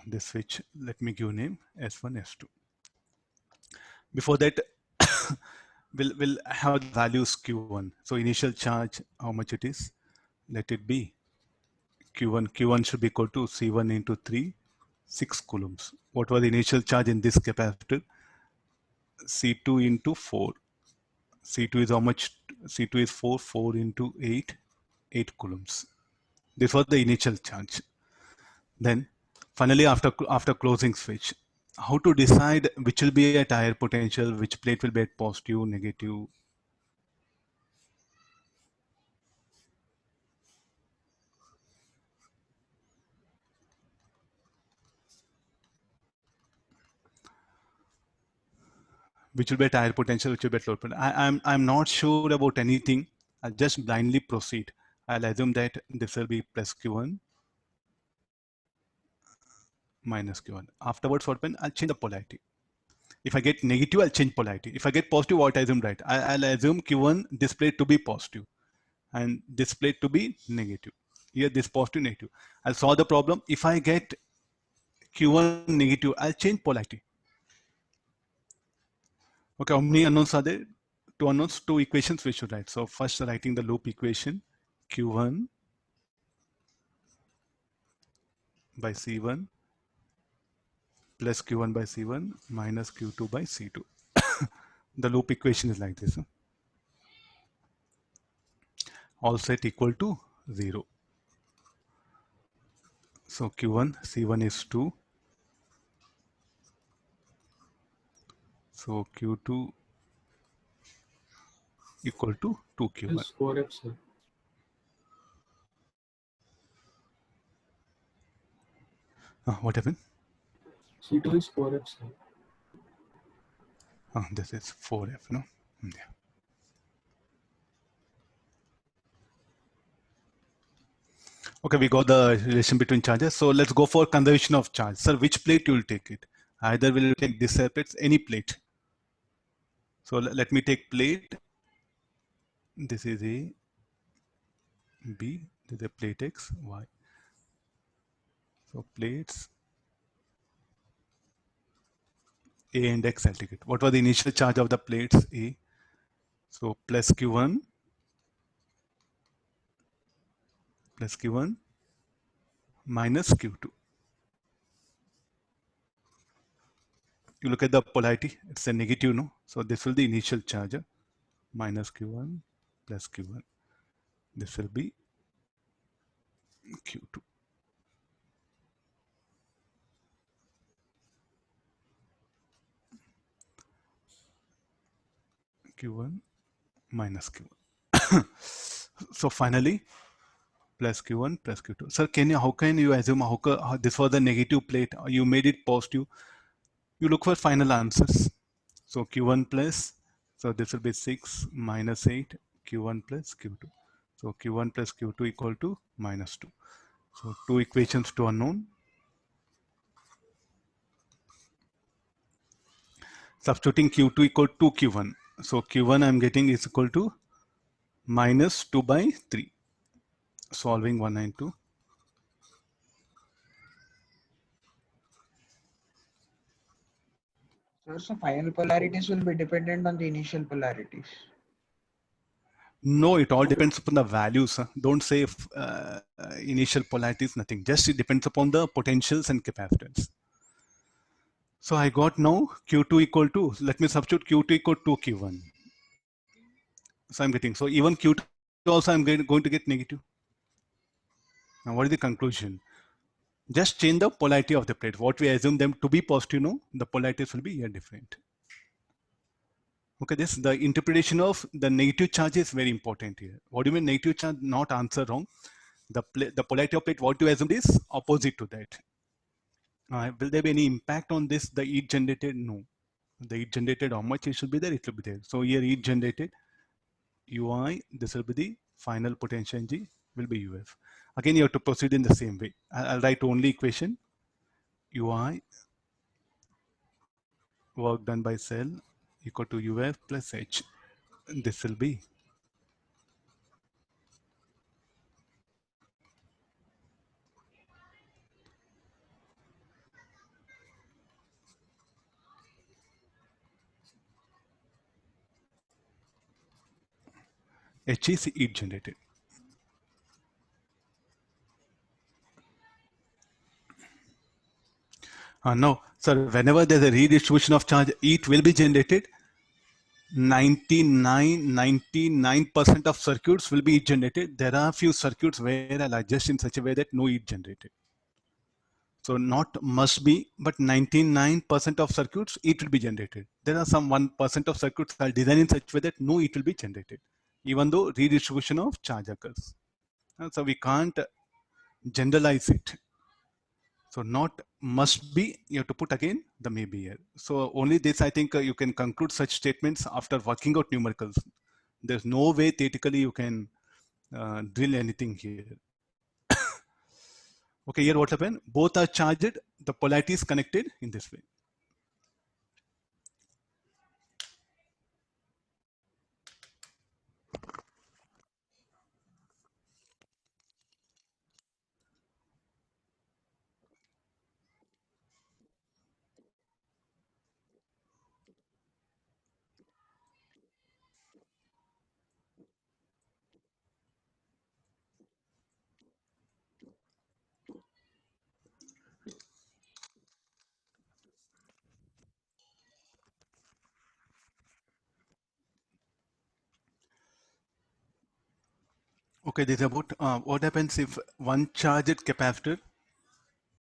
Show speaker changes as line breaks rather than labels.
This switch, let me give name S1, S2. Before that, we'll have the values Q1. So initial charge, how much it is? Let it be Q1. Q1 should be equal to C1 into 3, 6 coulombs. What was the initial charge in this capacitor? C2 into 4. C2 is how much? C2 is 4. 4 into 8, 8 coulombs. This was the initial charge. Then finally, after closing switch, how to decide which will be at higher potential, which plate will be at positive, negative? Which will be at higher potential, which will be at lower potential. I'm not sure about anything. I'll just blindly proceed. I'll assume that this will be plus Q1 minus Q1. Afterwards, what happens? I'll change the polarity. If I get negative, I'll change polarity. If I get positive, what I assume, right? I'll assume Q1 this plate to be positive and this plate to be negative. Here this positive, negative. I'll solve the problem. If I get Q1 negative, I'll change polarity. Okay, how many unknowns are there? Two unknowns, two equations we should write. So first writing the loop equation, Q1 by C1 plus Q1 by C1 minus Q2 by C2. The loop equation is like this. All set equal to 0. So Q1, C1 is 2. So Q2 equal to 2Q1.
Is 4F, sir.
What happened?
C2 is 4F, sir.
This is 4F, no? Yeah. Okay, we got the relation between charges. So let's go for conservation of charge. Sir, which plate you will take it? Either will you take this plate, any plate. So let me take plate. This is A, B, this is a plate X, Y. So plates A and X, I'll take it. What was the initial charge of the plates A? So plus Q1 minus Q2. You look at the polarity, it's a negative, no? So this will be the initial charge, minus Q1 plus Q1. This will be Q2. Q1 minus Q1. So finally, plus Q1 plus Q2. Sir, how can you assume how this was the negative plate? You made it positive. You look for final answers. So Q1 plus, so this will be 6 minus 8, Q1 plus Q2. So Q1 plus Q2 equal to minus 2. So two equations to unknown. Substituting Q2 equal to Q1. So Q1 I'm getting is equal to minus 2 by 3. Solving 192.
So final polarities will be dependent on the initial polarities.
No, it all depends upon the values. Don't say initial polarities, nothing. Just it depends upon the potentials and capacitance. So I got now Q2 equal to, let me substitute Q2 equal to Q1. So I'm getting, so even Q2 also I'm going to get negative. Now what is the conclusion? Just change the polarity of the plate. What we assume them to be positive, no, the polarities will be here different. Okay, the interpretation of the negative charge is very important here. What do you mean negative charge? Not answer wrong. The polarity of plate, what you assume is opposite to that. Will there be any impact on this? The heat generated? No. The heat generated, how much it should be there? It will be there. So here heat generated, UI, this will be the final potential energy, will be UF. Again, you have to proceed in the same way. I'll write only equation, UI, work done by cell, equal to UF plus H. This will be H is heat generated. Now, sir, whenever there's a redistribution of charge, heat will be generated. 99% of circuits will be heat generated. There are a few circuits where I'll adjust in such a way that no heat generated. So not must be, but 99% of circuits, heat will be generated. There are some 1% of circuits I'll design in such a way that no heat will be generated, even though redistribution of charge occurs. So we can't generalize it. So not must be, you have to put again the maybe here. So only this, I think you can conclude such statements after working out numericals. There's no way theoretically you can drill anything here. Okay, here what happened? Both are charged, the polarity is connected in this way. Okay, this is about what happens if one charged capacitor